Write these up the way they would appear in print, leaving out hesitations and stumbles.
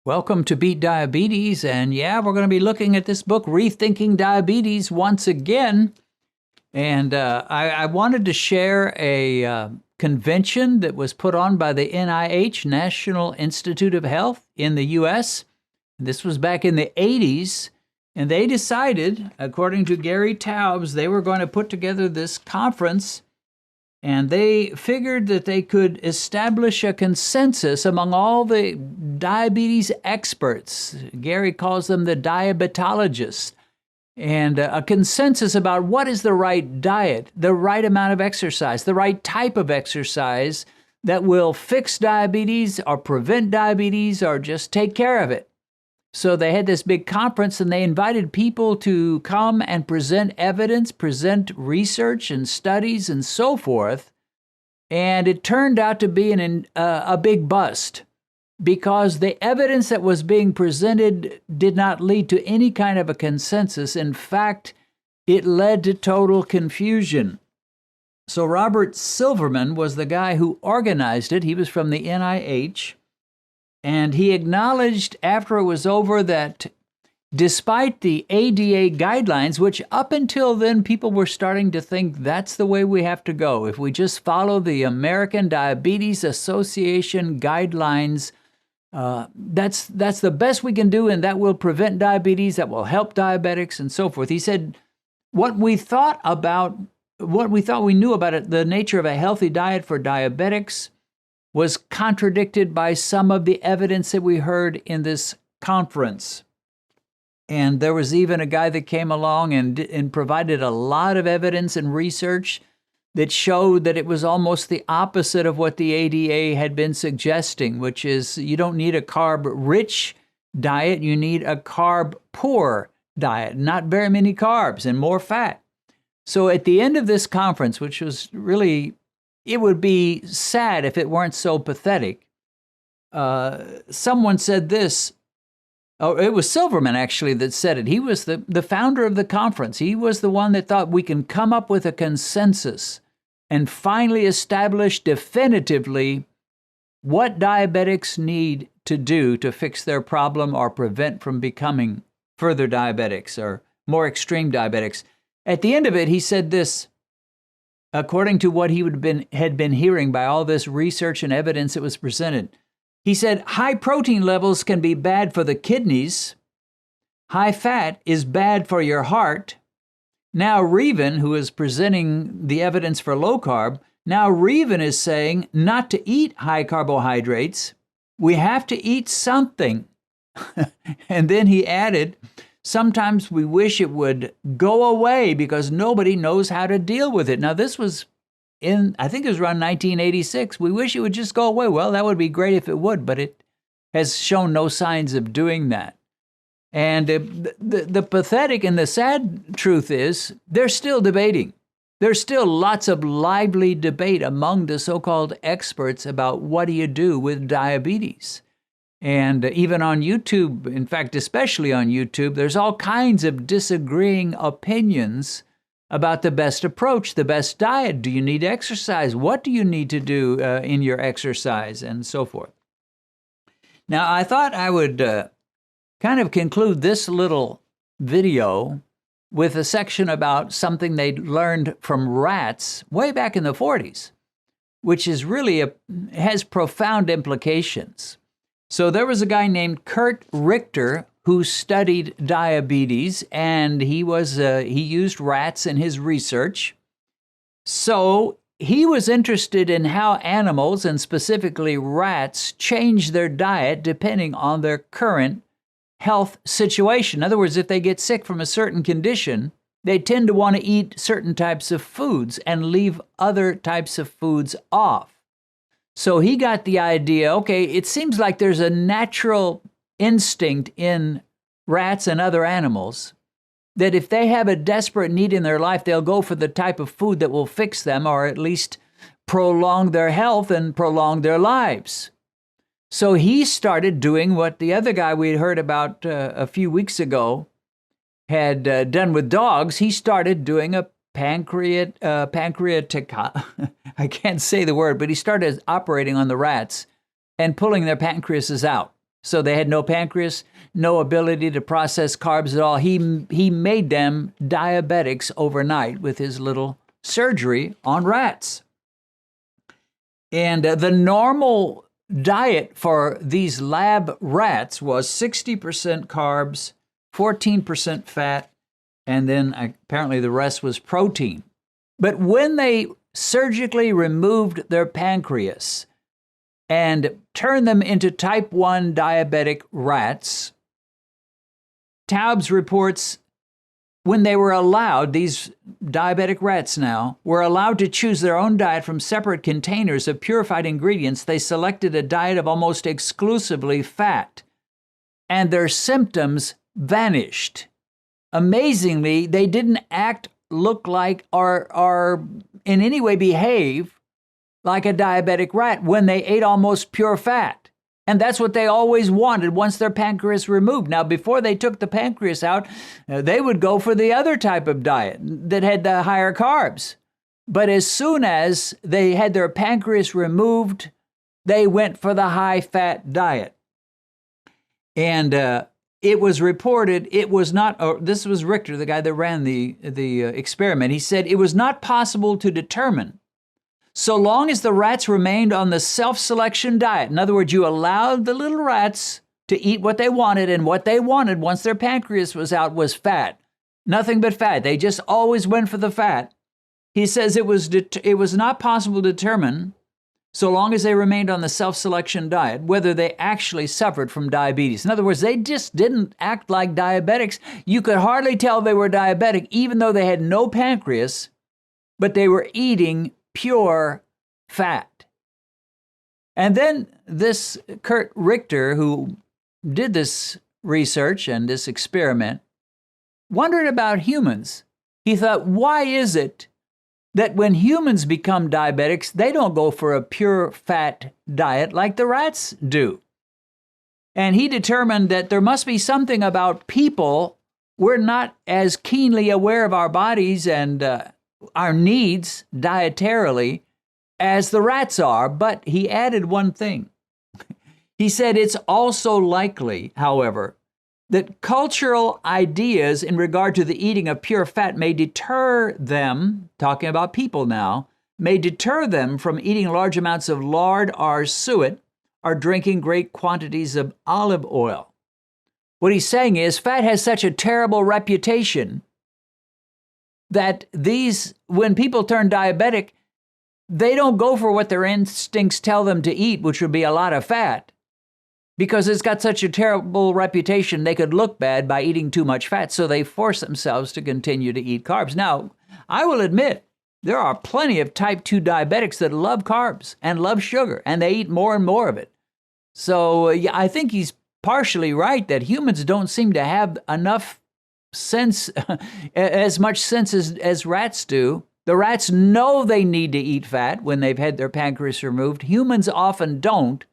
Welcome to Beat Diabetes, and yeah, we're going to be looking at this book, Rethinking Diabetes, once again. And I wanted to share a convention that was put on by the NIH, National Institute of Health in the U.S. This was back in the 80s, and they decided, according to Gary Taubes, they were going to put together this conference. And they figured that they could establish a consensus among all the diabetes experts. Gary calls them the diabetologists. And a consensus about what is the right diet, the right amount of exercise, the right type of exercise that will fix diabetes or prevent diabetes or just take care of it. So they had this big conference, and they invited people to come and present evidence, present research and studies and so forth. And it turned out to be a big bust, because the evidence that was being presented did not lead to any kind of a consensus. In fact, it led to total confusion. So Robert Silverman was the guy who organized it. He was from the NIH. And he acknowledged after it was over that despite the ADA guidelines, which up until then people were starting to think that's the way we have to go, if we just follow the American Diabetes Association guidelines, that's the best we can do, and that will prevent diabetes, that will help diabetics, and so forth. He said what we thought we knew about it, the nature of a healthy diet for diabetics, was contradicted by some of the evidence that we heard in this conference. And there was even a guy that came along and provided a lot of evidence and research that showed that it was almost the opposite of what the ADA had been suggesting, which is you don't need a carb-rich diet, you need a carb-poor diet, not very many carbs and more fat. So at the end of this conference, which was really, it would be sad if it weren't so pathetic. Someone said this. Oh, it was Silverman, actually, that said it. He was the founder of the conference. He was the one that thought we can come up with a consensus and finally establish definitively what diabetics need to do to fix their problem or prevent from becoming further diabetics or more extreme diabetics. At the end of it, he said this. According to what he had been hearing by all this research and evidence that was presented. He said, high protein levels can be bad for the kidneys. High fat is bad for your heart. Now Reven, who is presenting the evidence for low carb, now Reven is saying not to eat high carbohydrates. We have to eat something. And then he added, sometimes we wish it would go away because nobody knows how to deal with it. Now, this was I think it was around 1986. We wish it would just go away. Well, that would be great if it would, but it has shown no signs of doing that. And the pathetic and the sad truth is they're still debating. There's still lots of lively debate among the so-called experts about what do you do with diabetes. And even on YouTube, in fact, especially on YouTube, there's all kinds of disagreeing opinions about the best approach, the best diet. Do you need exercise? What do you need to do in your exercise, and so forth? Now, I thought I would kind of conclude this little video with a section about something they learned from rats way back in the 40s, which is really has profound implications. So there was a guy named Kurt Richter who studied diabetes, and he used rats in his research. So he was interested in how animals, and specifically rats, change their diet depending on their current health situation. In other words, if they get sick from a certain condition, they tend to want to eat certain types of foods and leave other types of foods off. So he got the idea, okay, it seems like there's a natural instinct in rats and other animals that if they have a desperate need in their life, they'll go for the type of food that will fix them or at least prolong their health and prolong their lives. So he started doing what the other guy we had heard about a few weeks ago had done with dogs. He started doing a pancreatic, I can't say the word, but he started operating on the rats and pulling their pancreases out. So they had no pancreas, no ability to process carbs at all. He made them diabetics overnight with his little surgery on rats. And the normal diet for these lab rats was 60% carbs, 14% fat, and then apparently the rest was protein. But when they surgically removed their pancreas and turned them into type 1 diabetic rats, Taubes reports when they were allowed, these diabetic rats now, were allowed to choose their own diet from separate containers of purified ingredients, they selected a diet of almost exclusively fat, and their symptoms vanished. Amazingly, they didn't act, look like, or in any way behave like a diabetic rat when they ate almost pure fat. And that's what they always wanted once their pancreas removed. Now, before they took the pancreas out, they would go for the other type of diet that had the higher carbs. But as soon as they had their pancreas removed, they went for the high-fat diet. And it was reported, it was not, this was Richter, the guy that ran the experiment. He said it was not possible to determine, so long as the rats remained on the self-selection diet. In other words, you allowed the little rats to eat what they wanted, and what they wanted once their pancreas was out was fat. Nothing but fat. They just always went for the fat. He says it was not possible to determine, so long as they remained on the self-selection diet, whether they actually suffered from diabetes. In other words, they just didn't act like diabetics. You could hardly tell they were diabetic, even though they had no pancreas, but they were eating pure fat. And then this Kurt Richter, who did this research and this experiment, wondered about humans. He thought, why is it that when humans become diabetics, they don't go for a pure fat diet like the rats do? And he determined that there must be something about people. We're not as keenly aware of our bodies and our needs dietarily as the rats are. But he added one thing. He said it's also likely, however, that cultural ideas in regard to the eating of pure fat may deter them, talking about people now, may deter them from eating large amounts of lard or suet or drinking great quantities of olive oil. What he's saying is fat has such a terrible reputation that when people turn diabetic, they don't go for what their instincts tell them to eat, which would be a lot of fat, because it's got such a terrible reputation. They could look bad by eating too much fat, so they force themselves to continue to eat carbs. Now, I will admit, there are plenty of type 2 diabetics that love carbs and love sugar, and they eat more and more of it. So yeah, I think he's partially right that humans don't seem to have enough sense, as much sense as rats do. The rats know they need to eat fat when they've had their pancreas removed. Humans often don't.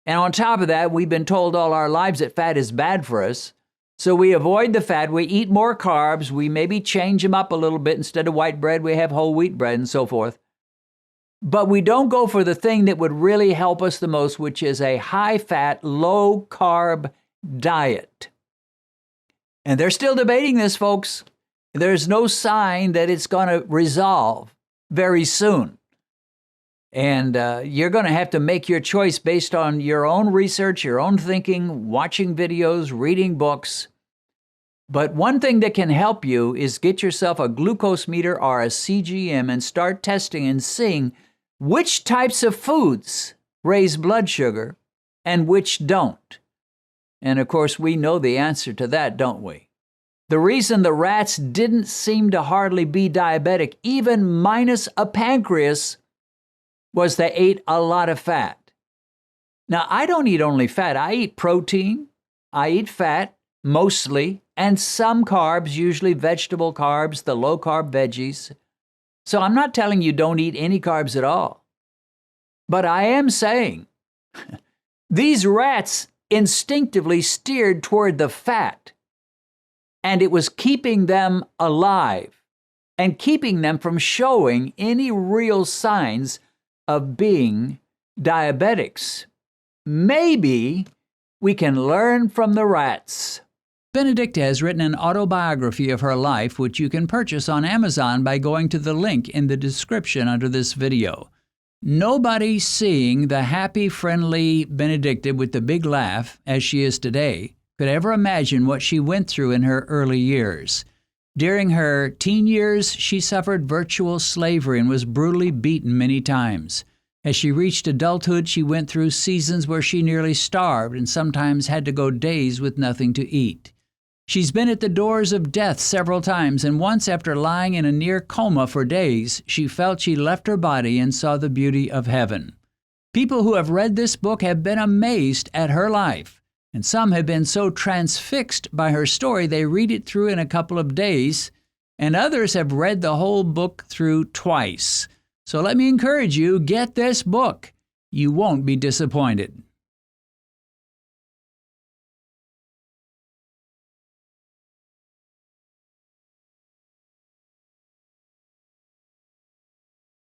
And on top of that, we've been told all our lives that fat is bad for us. So we avoid the fat. We eat more carbs. We maybe change them up a little bit. Instead of white bread, we have whole wheat bread and so forth. But we don't go for the thing that would really help us the most, which is a high-fat, low-carb diet. And they're still debating this, folks. There's no sign that it's going to resolve very soon. And you're going to have to make your choice based on your own research, your own thinking, watching videos, reading books. But one thing that can help you is get yourself a glucose meter or a CGM and start testing and seeing which types of foods raise blood sugar and which don't. And of course, we know the answer to that, don't we? The reason the rats didn't seem to hardly be diabetic, even minus a pancreas, was they ate a lot of fat. Now, I don't eat only fat. I eat protein, I eat fat, mostly, and some carbs, usually vegetable carbs, the low-carb veggies. So I'm not telling you don't eat any carbs at all. But I am saying these rats instinctively steered toward the fat, and it was keeping them alive and keeping them from showing any real signs of being diabetics. Maybe We can learn from the rats. Benedicta has written an autobiography of her life, which you can purchase on Amazon by going to the link in the description under this video. Nobody seeing the happy, friendly Benedicta with the big laugh, as she is today, could ever imagine what she went through in her early years. During her teen years, she suffered virtual slavery and was brutally beaten many times. As she reached adulthood, she went through seasons where she nearly starved and sometimes had to go days with nothing to eat. She's been at the doors of death several times, and once, after lying in a near coma for days, she felt she left her body and saw the beauty of heaven. People who have read this book have been amazed at her life, and some have been so transfixed by her story they read it through in a couple of days, and others have read the whole book through twice. So let me encourage you, get this book. You won't be disappointed.